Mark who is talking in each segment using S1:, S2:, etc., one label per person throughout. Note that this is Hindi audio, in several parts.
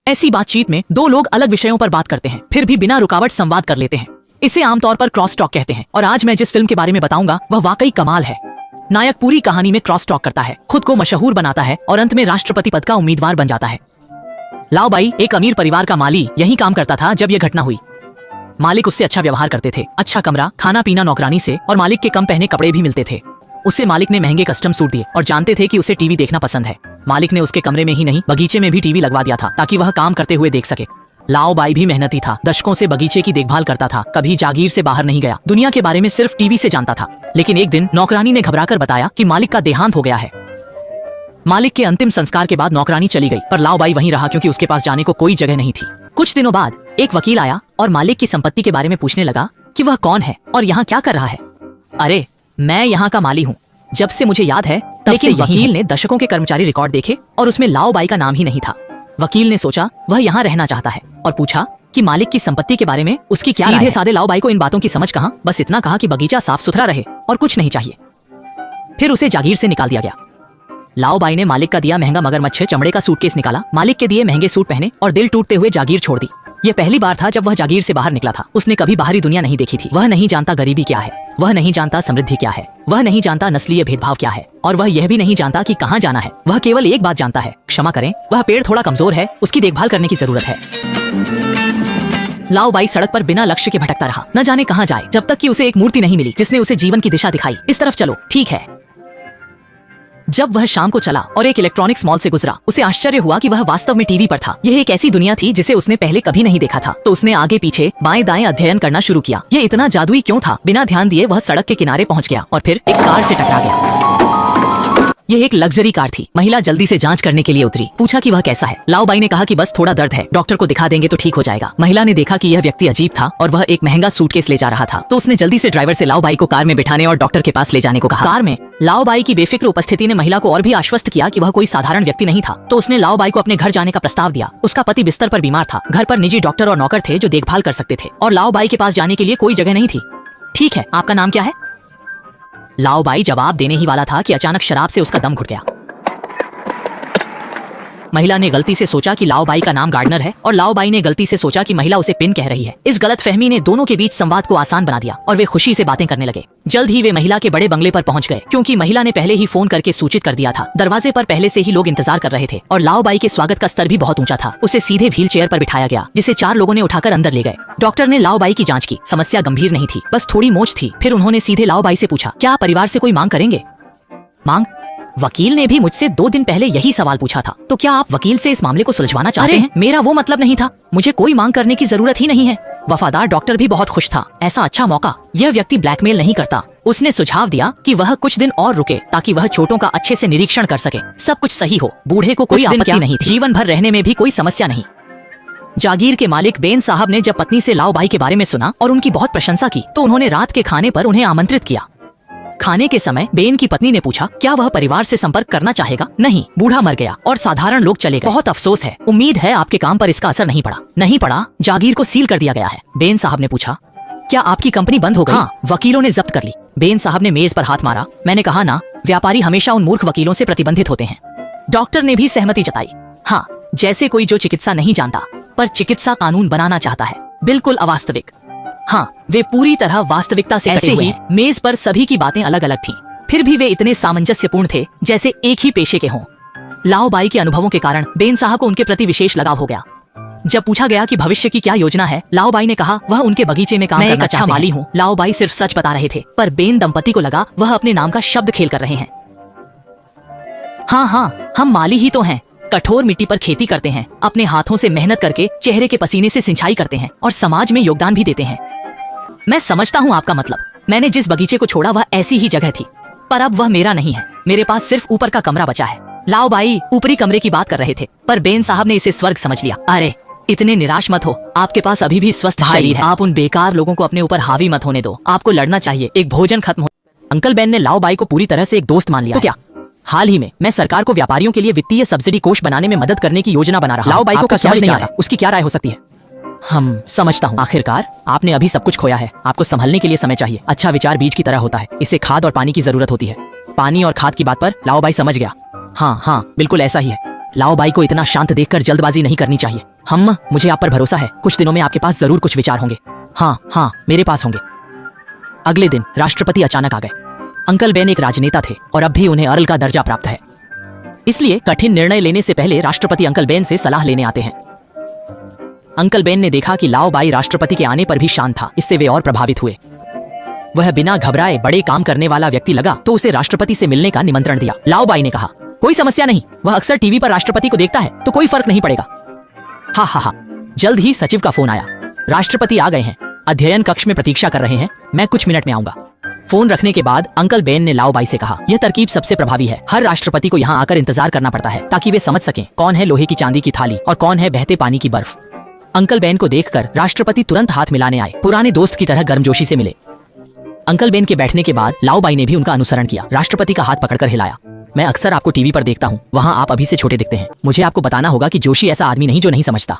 S1: ऐसी बातचीत में दो लोग अलग विषयों पर बात करते हैं, फिर भी बिना रुकावट संवाद कर लेते हैं। इसे आमतौर पर क्रॉस टॉक कहते हैं। और आज मैं जिस फिल्म के बारे में बताऊंगा वह वाकई कमाल है। नायक पूरी कहानी में क्रॉस टॉक करता है, खुद को मशहूर बनाता है और अंत में राष्ट्रपति पद का उम्मीदवार बन जाता है। लाओ बाई एक अमीर परिवार का माली यही काम करता था जब यह घटना हुई। मालिक उससे अच्छा व्यवहार करते थे, अच्छा कमरा, खाना पीना नौकरानी से, और मालिक के कम पहने कपड़े भी मिलते थे। उसे मालिक ने महंगे कस्टम सूट दिए और जानते थे कि उसे टीवी देखना पसंद है। मालिक ने उसके कमरे में ही नहीं बगीचे में भी टीवी लगवा दिया था ताकि वह काम करते हुए देख सके। लाओ बाई भी मेहनती था, दशकों से बगीचे की देखभाल करता था, कभी जागीर से बाहर नहीं गया, दुनिया के बारे में सिर्फ टीवी से जानता था। लेकिन एक दिन नौकरानी ने घबराकर बताया कि मालिक का देहांत हो गया है। मालिक के अंतिम संस्कार के बाद नौकरानी चली गई, पर लाओ बाई वहीं रहा क्योंकि उसके पास जाने को कोई जगह नहीं थी। कुछ दिनों बाद एक वकील आया और मालिक की संपत्ति के बारे में पूछने लगा कि वह कौन है और यहाँ क्या कर रहा है। अरे, मैं यहाँ का माली हूँ, जब से मुझे याद है तब से। वकील ने दशकों के कर्मचारी रिकॉर्ड देखे और उसमें लाओ बाई का नाम ही नहीं था। वकील ने सोचा वह यहाँ रहना चाहता है और पूछा कि मालिक की संपत्ति के बारे में उसकी क्या राय है। सीधे साधे लाओ बाई को इन बातों की समझ कहाँ, बस इतना कहा कि बगीचा साफ सुथरा रहे और कुछ नहीं चाहिए। फिर उसे जागीर से निकाल दिया गया। लाओ बाई ने मालिक का दिया महंगा मगरमच्छ चमड़े का सूटकेस निकाला, मालिक के दिए महंगे सूट पहने और दिल टूटते हुए जागीर छोड़ दी। यह पहली बार था जब वह जागीर से बाहर निकला था। उसने कभी बाहरी दुनिया नहीं देखी थी। वह नहीं जानता गरीबी क्या है, वह नहीं जानता समृद्धि क्या है, वह नहीं जानता नस्लीय भेदभाव क्या है, और वह यह भी नहीं जानता कि कहाँ जाना है। वह केवल एक बात जानता है, क्षमा करें, वह पेड़ थोड़ा कमजोर है, उसकी देखभाल करने की जरूरत है। लाओ बाई सड़क पर बिना लक्ष्य के भटकता रहा, न जाने कहाँ जाए, जब तक कि उसे एक मूर्ति नहीं मिली जिसने उसे जीवन की दिशा दिखाई। इस तरफ चलो, ठीक है। जब वह शाम को चला और एक इलेक्ट्रॉनिक्स मॉल से गुजरा, उसे आश्चर्य हुआ कि वह वास्तव में टीवी पर था। यह एक ऐसी दुनिया थी जिसे उसने पहले कभी नहीं देखा था। तो उसने आगे पीछे बाएं दाएं अध्ययन करना शुरू किया। यह इतना जादुई क्यों था? बिना ध्यान दिए वह सड़क के किनारे पहुंच गया और फिर एक कार से टकरा गया। यह एक लग्जरी कार थी। महिला जल्दी से जांच करने के लिए उतरी, पूछा कि वह कैसा है। लाओ बाई ने कहा कि बस थोड़ा दर्द है, डॉक्टर को दिखा देंगे तो ठीक हो जाएगा। महिला ने देखा कि यह व्यक्ति अजीब था और वह एक महंगा सूटकेस ले जा रहा था, तो उसने जल्दी से ड्राइवर से लाओ बाई को कार में बिठाने और डॉक्टर के पास ले जाने को कहा। कार में लाओ बाई की बेफिक्र उपस्थिति ने महिला को और भी आश्वस्त किया कि वह कोई साधारण व्यक्ति नहीं था। तो उसने लाओ बाई को अपने घर जाने का प्रस्ताव दिया। उसका पति बिस्तर पर बीमार था, घर पर निजी डॉक्टर और नौकर थे जो देखभाल कर सकते थे, और लाओ बाई के पास जाने के लिए कोई जगह नहीं थी। ठीक है, आपका नाम क्या है? लाओ बाई जवाब देने ही वाला था कि अचानक शराब से उसका दम घुट गया। महिला ने गलती से सोचा कि लाओ बाई का नाम गार्डनर है और लाओ बाई ने गलती से सोचा कि महिला उसे पिन कह रही है। इस गलतफहमी ने दोनों के बीच संवाद को आसान बना दिया और वे खुशी से बातें करने लगे। जल्द ही वे महिला के बड़े बंगले पर पहुंच गए, क्योंकि महिला ने पहले ही फोन करके सूचित कर दिया था। दरवाजे पर पहले से ही लोग इंतजार कर रहे थे और लाओ बाई के स्वागत का स्तर भी बहुत ऊंचा था। उसे सीधे व्हील चेयर पर बिठाया गया, जिसे 4 लोगों ने उठाकर अंदर ले गए। डॉक्टर ने लाओ बाई की जाँच की। समस्या गंभीर नहीं थी, बस थोड़ी मोच थी। फिर उन्होंने सीधे लाओ बाई से पूछा, क्या आप परिवार से कोई मांग करेंगे? मांग? वकील ने भी मुझसे 2 दिन पहले यही सवाल पूछा था। तो क्या आप वकील से इस मामले को सुलझवाना चाहते हैं? मेरा वो मतलब नहीं था, मुझे कोई मांग करने की जरूरत ही नहीं है। वफादार डॉक्टर भी बहुत खुश था। ऐसा अच्छा मौका, यह व्यक्ति ब्लैकमेल नहीं करता। उसने सुझाव दिया कि वह कुछ दिन और रुके ताकि वह चोटों का अच्छे से निरीक्षण कर सके। सब कुछ सही हो, बूढ़े को कोई आपत्ति नहीं थी, जीवन भर रहने में भी कोई समस्या नहीं। जागीर के मालिक बेन साहब ने जब पत्नी से लाओ बाई के बारे में सुना और उनकी बहुत प्रशंसा की, तो उन्होंने रात के खाने पर उन्हें आमंत्रित किया। खाने के समय बेन की पत्नी ने पूछा, क्या वह परिवार से संपर्क करना चाहेगा? नहीं, बूढ़ा मर गया और साधारण लोग चले गए। बहुत अफसोस है, उम्मीद है आपके काम पर इसका असर नहीं पड़ा। नहीं पड़ा? जागीर को सील कर दिया गया है। बेन साहब ने पूछा, क्या आपकी कंपनी बंद हो गई? हाँ, वकीलों ने जब्त कर ली। बेन साहब ने मेज पर हाथ मारा। मैंने कहा ना, व्यापारी हमेशा उन मूर्ख वकीलों से प्रतिबंधित होते हैं। डॉक्टर ने भी सहमति जताई। हाँ, जैसे कोई जो चिकित्सा नहीं जानता पर चिकित्सा कानून बनाना चाहता है। बिल्कुल अवास्तविक। हाँ, वे पूरी तरह वास्तविकता से कटे हुए हैं। मेज पर सभी की बातें अलग अलग थीं, फिर भी वे इतने सामंजस्यपूर्ण थे जैसे एक ही पेशे के हों। लाओ बाई के अनुभवों के कारण बेन साहब को उनके प्रति विशेष लगाव हो गया। जब पूछा गया कि भविष्य की क्या योजना है, लाओ बाई ने कहा वह उनके बगीचे में काम करना अच्छा माली हूँ। लाओ बाई सिर्फ सच बता रहे थे, पर बेन दंपति को लगा वह अपने नाम का शब्द खेल कर रहे हैं। हाँ, हम माली ही तो हैं। कठोर मिट्टी पर खेती करते हैं, अपने हाथों से मेहनत करके चेहरे के पसीने से सिंचाई करते हैं और समाज में योगदान भी देते हैं। मैं समझता हूँ आपका मतलब। मैंने जिस बगीचे को छोड़ा वह ऐसी ही जगह थी, पर अब वह मेरा नहीं है। मेरे पास सिर्फ ऊपर का कमरा बचा है। लाओ बाई ऊपरी कमरे की बात कर रहे थे, पर बेन साहब ने इसे स्वर्ग समझ लिया। अरे, इतने निराश मत हो, आपके पास अभी भी स्वस्थ शरीर है। आप उन बेकार लोगों को अपने ऊपर हावी मत होने दो। आपको लड़ना चाहिए। एक भोजन खत्म हो। अंकल बेन ने लाओ बाई को पूरी तरह से एक दोस्त मान लिया। तो क्या? हाल ही में मैं सरकार को व्यापारियों के लिए वित्तीय सब्सिडी कोष बनाने में मदद करने की योजना बना रहा हूं। लाओ बाई को समझ नहीं आ रहा, उसकी क्या राय हो सकती है? हम समझता हूँ। आखिरकार आपने अभी सब कुछ खोया है, आपको संभलने के लिए समय चाहिए। अच्छा विचार बीज की तरह होता है, इसे खाद और पानी की जरूरत होती है। पानी और खाद की बात पर लाओ बाई समझ गया। हाँ, बिल्कुल ऐसा ही है। लाओ बाई को इतना शांत देखकर जल्दबाजी नहीं करनी चाहिए। मुझे आप पर भरोसा है, कुछ दिनों में आपके पास जरूर कुछ विचार होंगे। हाँ, मेरे पास होंगे। अगले दिन राष्ट्रपति अचानक आ गए। अंकल बेन एक राजनेता थे और अब भी उन्हें अर्ल का दर्जा प्राप्त है, इसलिए कठिन निर्णय लेने से पहले राष्ट्रपति अंकल बेन से सलाह लेने आते हैं। अंकल बेन ने देखा कि लाओ बाई राष्ट्रपति के आने पर भी शांत था, इससे वे और प्रभावित हुए। वह बिना घबराए बड़े काम करने वाला व्यक्ति लगा तो उसे राष्ट्रपति से मिलने का निमंत्रण दिया। लाओ बाई ने कहा, कोई समस्या नहीं, वह अक्सर टीवी पर राष्ट्रपति को देखता है तो कोई फर्क नहीं पड़ेगा। हा। जल्द ही सचिव का फोन आया। राष्ट्रपति आ गए हैं, अध्ययन कक्ष में प्रतीक्षा कर रहे हैं, मैं कुछ मिनट में आऊंगा। फोन रखने के बाद अंकल बेन ने लाओ बाई से कहा, यह तरकीब सबसे प्रभावी है। हर राष्ट्रपति को यहाँ आकर इंतजार करना पड़ता है ताकि वे समझ सकें कौन है लोहे की चांदी की थाली और कौन है बहते पानी की बर्फ। अंकल बेन को देखकर राष्ट्रपति तुरंत हाथ मिलाने आए, पुराने दोस्त की तरह गर्मजोशी से मिले। अंकल बेन के बैठने के बाद लाओ बाई ने भी उनका अनुसरण किया। राष्ट्रपति का हाथ पकड़कर हिलाया। मैं अक्सर आपको टीवी पर देखता हूँ, वहाँ आप अभी से छोटे दिखते हैं। मुझे आपको बताना होगा कि जोशी ऐसा आदमी नहीं जो नहीं समझता।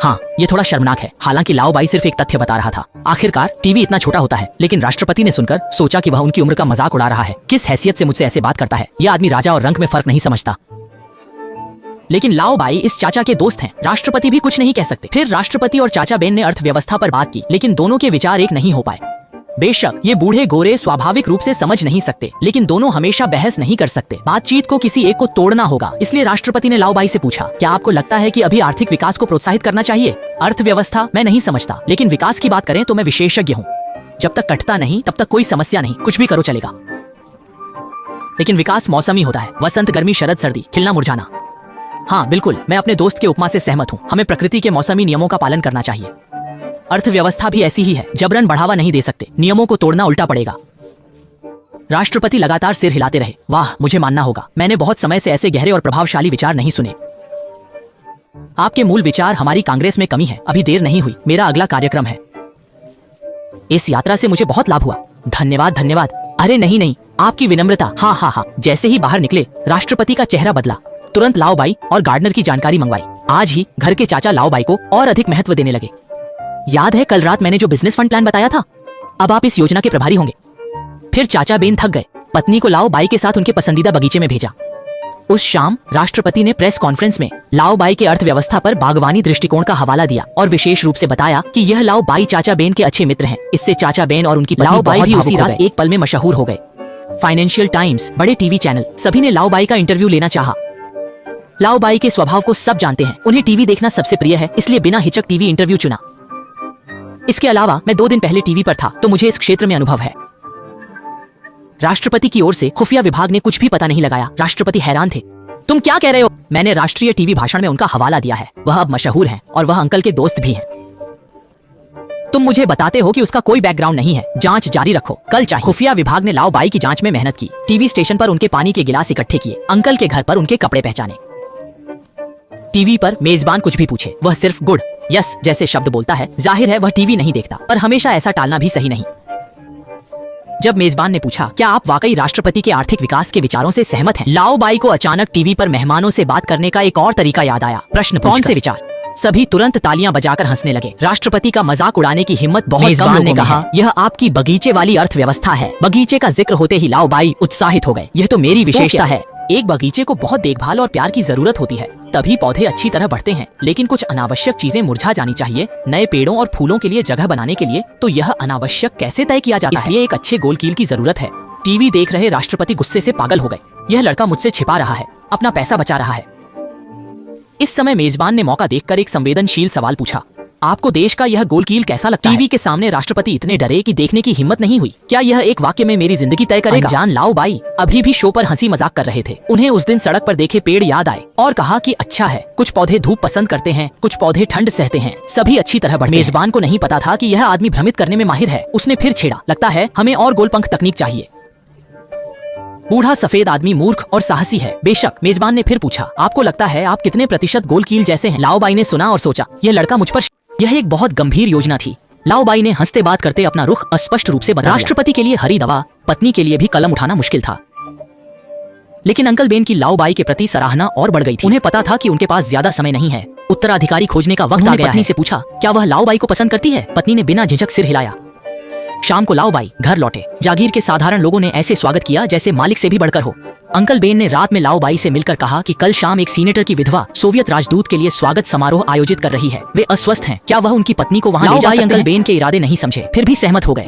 S1: हाँ, ये थोड़ा शर्मनाक है। हालांकि लाओ बाई सिर्फ एक तथ्य बता रहा था। आखिरकार टीवी इतना छोटा होता है, लेकिन राष्ट्रपति ने सुनकर सोचा कि वह उनकी उम्र का मजाक उड़ा रहा है। किस हैसियत से मुझसे ऐसे बात करता है? यह आदमी राजा और रंक में फर्क नहीं समझता। लेकिन लाओ बाई इस चाचा के दोस्त हैं, राष्ट्रपति भी कुछ नहीं कह सकते। फिर राष्ट्रपति और चाचा बेन ने अर्थव्यवस्था पर बात की, लेकिन दोनों के विचार एक नहीं हो पाए। बेशक ये बूढ़े गोरे स्वाभाविक रूप से समझ नहीं सकते, लेकिन दोनों हमेशा बहस नहीं कर सकते। बातचीत को किसी एक को तोड़ना होगा। इसलिए राष्ट्रपति ने लाओ बाई से पूछा, क्या आपको लगता है कि अभी आर्थिक विकास को प्रोत्साहित करना चाहिए? अर्थव्यवस्था मैं नहीं समझता, लेकिन विकास की बात करें तो मैं विशेषज्ञ हूँ। जब तक कटता नहीं तब तक कोई समस्या नहीं, कुछ भी करो चलेगा। लेकिन विकास मौसमी होता है, वसंत, गर्मी, शरद, सर्दी, खिलना, मुरझाना। हाँ बिल्कुल, मैं अपने दोस्त के उपमा से सहमत हूँ। हमें प्रकृति के मौसमी नियमों का पालन करना चाहिए। अर्थव्यवस्था भी ऐसी ही है, जबरन बढ़ावा नहीं दे सकते, नियमों को तोड़ना उल्टा पड़ेगा। राष्ट्रपति लगातार सिर हिलाते रहे। वाह, मुझे मानना होगा, मैंने बहुत समय से ऐसे गहरे और प्रभावशाली विचार नहीं सुने। आपके मूल विचार हमारी कांग्रेस में कमी है। अभी देर नहीं हुई, मेरा अगला कार्यक्रम है। इस यात्रा से मुझे बहुत लाभ हुआ। धन्यवाद। अरे नहीं, आपकी विनम्रता। हाँ। जैसे ही बाहर निकले, राष्ट्रपति का चेहरा बदला। तुरंत लाओ बाई और गार्डनर की जानकारी मंगवाई। आज ही घर के चाचा लाओ बाई को और अधिक महत्व देने लगे। याद है कल रात मैंने जो बिजनेस फंड प्लान बताया था? अब आप इस योजना के प्रभारी होंगे। फिर चाचा बेन थक गए। पत्नी को लाओ बाई के साथ उनके पसंदीदा बगीचे में भेजा। उस शाम राष्ट्रपति ने प्रेस कॉन्फ्रेंस में लाओ बाई के अर्थव्यवस्था पर बागवानी दृष्टिकोण का हवाला दिया और विशेष रूप से बताया कि यह लाओ बाई चाचा बेन के अच्छे मित्र हैं। इससे चाचा बेन और उनकी लाओ बाई भी उसी रात एक पल में मशहूर हो गए। फाइनेंशियल टाइम्स, बड़े टीवी चैनल, सभी ने लाओ बाई का इंटरव्यू लेना चाहा। लाओ बाई के स्वभाव को सब जानते हैं, उन्हें टीवी देखना सबसे प्रिय है, इसलिए बिना हिचक टीवी इंटरव्यू चुना। इसके अलावा मैं 2 दिन पहले टीवी पर था तो मुझे इस क्षेत्र में अनुभव है। राष्ट्रपति की ओर से खुफिया विभाग ने कुछ भी पता नहीं लगाया। राष्ट्रपति हैरान थे। तुम क्या कह रहे हो? मैंने राष्ट्रीय टीवी भाषण में उनका हवाला दिया है। वह अब मशहूर हैं और वह अंकल के दोस्त भी हैं। तुम मुझे बताते हो कि उसका कोई बैकग्राउंड नहीं है। जांच जारी रखो, कल चाहिए। खुफिया विभाग ने लाओ बाई की जांच में मेहनत की। टीवी स्टेशन पर उनके पानी के गिलास इकट्ठे किए, अंकल के घर पर उनके कपड़े पहचाने। टीवी पर मेजबान कुछ भी पूछे, वह सिर्फ गुड यस जैसे शब्द बोलता है। जाहिर है वह टीवी नहीं देखता, पर हमेशा ऐसा टालना भी सही नहीं। जब मेजबान ने पूछा, क्या आप वाकई राष्ट्रपति के आर्थिक विकास के विचारों से सहमत हैं? लाओ बाई को अचानक टीवी पर मेहमानों से बात करने का एक और तरीका याद आया। प्रश्न, कौन से विचार? सभी तुरंत तालियां बजाकर हंसने लगे। राष्ट्रपति का मजाक उड़ाने की हिम्मत बहुत कम लोगों ने कहा, यह आपकी बगीचे वाली अर्थव्यवस्था है। बगीचे का जिक्र होते ही लाओ बाई उत्साहित हो गए। यह तो मेरी विशेषता है। एक बगीचे को बहुत देखभाल और प्यार की जरूरत होती है, तभी पौधे अच्छी तरह बढ़ते हैं। लेकिन कुछ अनावश्यक चीजें मुरझा जानी चाहिए। नए पेड़ों और फूलों के लिए जगह बनाने के लिए तो यह अनावश्यक कैसे तय किया जाता है? इसलिए एक अच्छे गोलकील की जरूरत है। टीवी देख रहे राष्ट्रपति गुस्से से पागल हो गए। यह लड़का मुझसे छिपा रहा है, अपना पैसा बचा रहा है। इस समय मेजबान ने मौका देखकर एक संवेदनशील सवाल पूछा, आपको देश का यह गोलकील कैसा लगता है? टीवी के सामने राष्ट्रपति इतने डरे कि देखने की हिम्मत नहीं हुई। क्या यह एक वाक्य में मेरी जिंदगी तय करेगा? अनजान लाओ बाई अभी भी शो पर हंसी मजाक कर रहे थे। उन्हें उस दिन सड़क पर देखे पेड़ याद आए और कहा कि अच्छा है, कुछ पौधे धूप पसंद करते हैं, कुछ पौधे ठंड सहते हैं, सभी अच्छी तरह बढ़ते हैं। मेजबान को नहीं पता था कि यह आदमी भ्रमित करने में माहिर है। उसने फिर छेड़ा, लगता है हमें और गोलपंख तकनीक चाहिए। बूढ़ा सफेद आदमी मूर्ख और साहसी है। बेशक। मेजबान ने फिर पूछा, आपको लगता है आप कितने प्रतिशत गोलकील जैसे हैं? लाओ बाई ने सुना और सोचा, यह लड़का मुझ पर। यह एक बहुत गंभीर योजना थी। लाओ बाई ने हंसते बात करते अपना रुख अस्पष्ट रूप से बता दिया। राष्ट्रपति के लिए हरी दवा, पत्नी के लिए भी कलम उठाना मुश्किल था। लेकिन अंकल बेन की लाओ बाई के प्रति सराहना और बढ़ गई थी। उन्हें पता था कि उनके पास ज्यादा समय नहीं है, उत्तराधिकारी खोजने का वक्त आ गया। पत्नी से पूछा, क्या वह लाओ बाई को पसंद करती है? पत्नी ने बिना झिझक सिर हिलाया। शाम को लाओ बाई घर लौटे। जागीर के साधारण लोगों ने ऐसे स्वागत किया जैसे मालिक से भी बढ़कर हो। अंकल बेन ने रात में लाओ बाई से मिलकर कहा कि कल शाम एक सीनेटर की विधवा सोवियत राजदूत के लिए स्वागत समारोह आयोजित कर रही है। वे अस्वस्थ हैं, क्या वह उनकी पत्नी को वहां ले जा सकते हैं? अंकल बेन के इरादे नहीं समझे, फिर भी सहमत हो गए।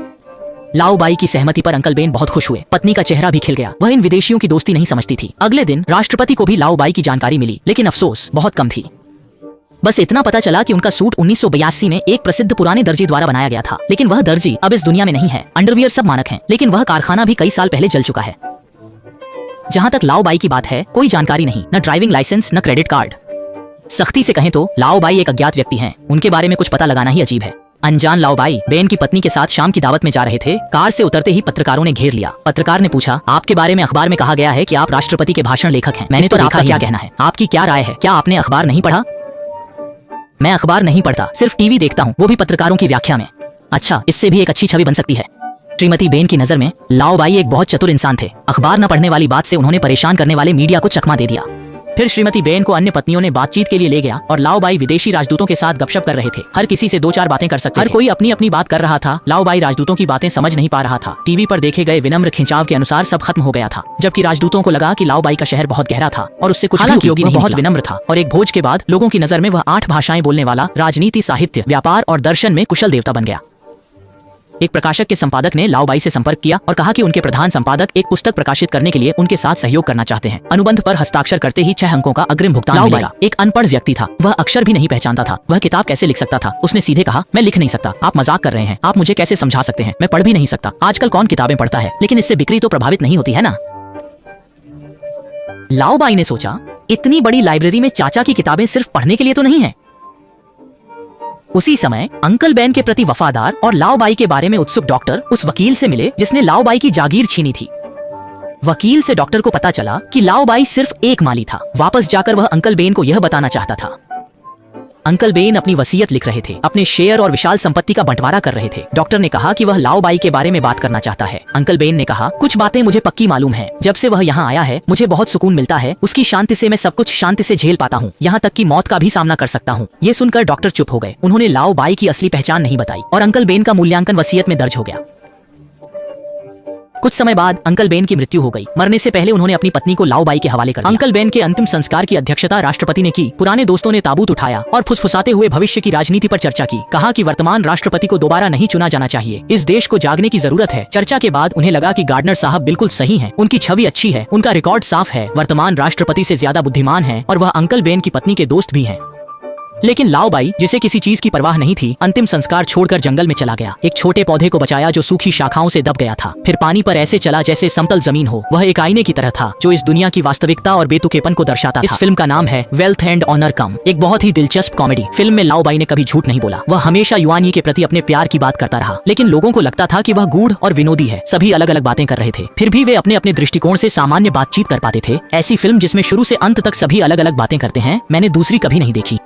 S1: लाओ बाई की सहमति पर अंकल बेन बहुत खुश हुए। पत्नी का चेहरा भी खिल गया। वह इन विदेशियों की दोस्ती नहीं समझती थी। अगले दिन राष्ट्रपति को भी लाओ बाई की जानकारी मिली, लेकिन अफसोस बहुत कम थी। बस इतना पता चला कि उनका सूट 1982 में एक प्रसिद्ध पुराने दर्जी द्वारा बनाया गया था, लेकिन वह दर्जी अब इस दुनिया में नहीं है। अंडरवियर सब मानक हैं, लेकिन वह कारखाना भी कई साल पहले जल चुका है। जहां तक लाओ बाई की बात है, कोई जानकारी नहीं, न ड्राइविंग लाइसेंस न क्रेडिट कार्ड। सख्ती से कहें तो लाओ बाई एक अज्ञात व्यक्ति हैं। उनके बारे में कुछ पता लगाना ही अजीब है। अनजान लाओ बाई बेन की पत्नी के साथ शाम की दावत में जा रहे थे। कार से उतरते ही पत्रकारों ने घेर लिया। पत्रकार ने पूछा, आपके बारे में अखबार में कहा गया है कि आप राष्ट्रपति के भाषण लेखक हैं। मैंने तो आपका क्या कहना है? आपकी क्या राय है? क्या आपने अखबार नहीं पढ़ा? मैं अखबार नहीं पढ़ता, सिर्फ टीवी देखता हूँ, वो भी पत्रकारों की व्याख्या में। अच्छा, इससे भी एक अच्छी छवि बन सकती है। श्रीमती बेन की नजर में लाओ बाई एक बहुत चतुर इंसान थे। अखबार न पढ़ने वाली बात से उन्होंने परेशान करने वाले मीडिया को चकमा दे दिया। फिर श्रीमती बेन को अन्य पत्नियों ने बातचीत के लिए ले गया और लाओ बाई विदेशी राजदूतों के साथ गपशप कर रहे थे। हर किसी से 2-4 बातें कर सकते थे। हर कोई अपनी अपनी बात कर रहा था। लाओ बाई राजदूतों की बातें समझ नहीं पा रहा था। टीवी पर देखे गए विनम्र खिंचाव के अनुसार सब खत्म हो गया था, जबकि राजदूतों को लगा कि लाओ बाई का शहर बहुत गहरा था और उससे कुछ भी उपयोगी नहीं। बहुत विनम्र था और एक भोज के बाद लोगों की नजर में वह 8 भाषाएं बोलने वाला राजनीति, साहित्य, व्यापार और दर्शन में कुशल देवता बन गया। एक प्रकाशक के संपादक ने लाओ बाई से संपर्क किया और कहा कि उनके प्रधान संपादक एक पुस्तक प्रकाशित करने के लिए उनके साथ सहयोग करना चाहते हैं। अनुबंध पर हस्ताक्षर करते ही 6 अंकों का अग्रिम भुगतान मिलेगा। एक अनपढ़ व्यक्ति था, वह अक्षर भी नहीं पहचानता था। वह किताब कैसे लिख सकता था? उसने सीधे कहा, मैं लिख नहीं सकता। आप मजाक कर रहे हैं। आप मुझे कैसे समझा सकते हैं? मैं पढ़ भी नहीं सकता। आजकल कौन किताबें पढ़ता है? लेकिन इससे बिक्री तो प्रभावित नहीं होती है ना। लाओ बाई ने सोचा, इतनी बड़ी लाइब्रेरी में चाचा की किताबें सिर्फ पढ़ने के लिए तो नहीं है। उसी समय अंकल बेन के प्रति वफादार और लाओ बाई के बारे में उत्सुक डॉक्टर उस वकील से मिले जिसने लाओ बाई की जागीर छीनी थी। वकील से डॉक्टर को पता चला कि लाओ बाई सिर्फ एक माली था। वापस जाकर वह अंकल बेन को यह बताना चाहता था। अंकल बेन अपनी वसीयत लिख रहे थे, अपने शेयर और विशाल संपत्ति का बंटवारा कर रहे थे। डॉक्टर ने कहा कि वह लाओ बाई के बारे में बात करना चाहता है। अंकल बेन ने कहा, कुछ बातें मुझे पक्की मालूम है। जब से वह यहाँ आया है मुझे बहुत सुकून मिलता है। उसकी शांति से मैं सब कुछ शांति से झेल पाता हूँ, यहाँ तक कि मौत का भी सामना कर सकता हूँ। ये सुनकर डॉक्टर चुप हो गए। उन्होंने लाओ बाई की असली पहचान नहीं बताई और अंकल बेन का मूल्यांकन वसीयत में दर्ज हो गया। कुछ समय बाद अंकल बेन की मृत्यु हो गई। मरने से पहले उन्होंने अपनी पत्नी को लाओ बाई के हवाले कर दिया। अंकल बेन के अंतिम संस्कार की अध्यक्षता राष्ट्रपति ने की। पुराने दोस्तों ने ताबूत उठाया और फुसफुसाते हुए भविष्य की राजनीति पर चर्चा की। कहा कि वर्तमान राष्ट्रपति को दोबारा नहीं चुना जाना चाहिए। इस देश को जागने की जरूरत है। चर्चा के बाद उन्हें लगा कि गार्डनर साहब बिल्कुल सही हैं। उनकी छवि अच्छी है, उनका रिकॉर्ड साफ है, वर्तमान राष्ट्रपति से ज्यादा बुद्धिमान है और वह अंकल बेन की पत्नी के दोस्त भी हैं। लेकिन लाओ बाई, जिसे किसी चीज की परवाह नहीं थी, अंतिम संस्कार छोड़कर जंगल में चला गया। एक छोटे पौधे को बचाया जो सूखी शाखाओं से दब गया था। फिर पानी पर ऐसे चला जैसे समतल जमीन हो। वह एक आईने की तरह था जो इस दुनिया की वास्तविकता और बेतुकेपन को दर्शाता था। इस फिल्म का नाम है वेल्थ एंड ऑनर कम। एक बहुत ही दिलचस्प कॉमेडी फिल्म में लाओ बाई ने कभी झूठ नहीं बोला। वह हमेशा युआन यी के प्रति अपने प्यार की बात करता रहा, लेकिन लोगों को लगता था कि वह गूढ़ और विनोदी है। सभी अलग अलग बातें कर रहे थे, फिर भी वे अपने अपने दृष्टिकोण से सामान्य बातचीत कर पाते थे। ऐसी फिल्म जिसमें शुरू से अंत तक सभी अलग अलग बातें करते हैं, मैंने दूसरी कभी नहीं देखी।